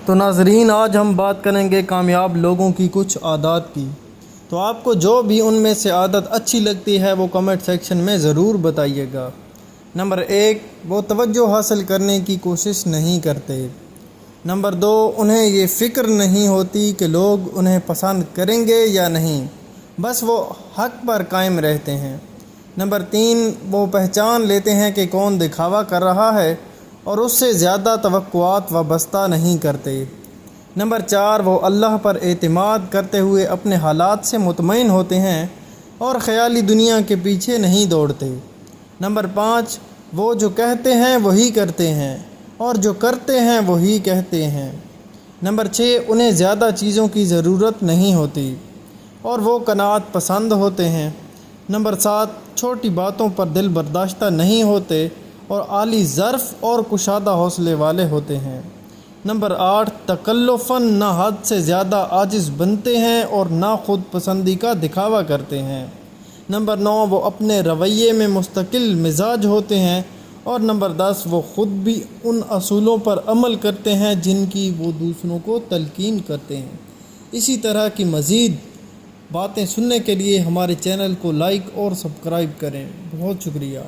تو ناظرین، آج ہم بات کریں گے کامیاب لوگوں کی کچھ عادات کی۔ تو آپ کو جو بھی ان میں سے عادت اچھی لگتی ہے وہ کمنٹ سیکشن میں ضرور بتائیے گا۔ نمبر 1، وہ توجہ حاصل کرنے کی کوشش نہیں کرتے۔ نمبر 2، انہیں یہ فکر نہیں ہوتی کہ لوگ انہیں پسند کریں گے یا نہیں، بس وہ حق پر قائم رہتے ہیں۔ نمبر 3، وہ پہچان لیتے ہیں کہ کون دکھاوا کر رہا ہے اور اس سے زیادہ توقعات وابستہ نہیں کرتے۔ نمبر 4، وہ اللہ پر اعتماد کرتے ہوئے اپنے حالات سے مطمئن ہوتے ہیں اور خیالی دنیا کے پیچھے نہیں دوڑتے۔ نمبر 5، وہ جو کہتے ہیں وہی کرتے ہیں اور جو کرتے ہیں وہی کہتے ہیں۔ نمبر 6، انہیں زیادہ چیزوں کی ضرورت نہیں ہوتی اور وہ قناعت پسند ہوتے ہیں۔ نمبر 7، چھوٹی باتوں پر دل برداشتہ نہیں ہوتے اور عالی ظرف اور کشادہ حوصلے والے ہوتے ہیں۔ نمبر 8، تکلفاً نہ حد سے زیادہ عاجز بنتے ہیں اور نہ خود پسندی کا دکھاوا کرتے ہیں۔ نمبر 9، وہ اپنے رویے میں مستقل مزاج ہوتے ہیں اور نمبر 10، وہ خود بھی ان اصولوں پر عمل کرتے ہیں جن کی وہ دوسروں کو تلقین کرتے ہیں۔ اسی طرح کی مزید باتیں سننے کے لیے ہمارے چینل کو لائک اور سبسکرائب کریں۔ بہت شکریہ۔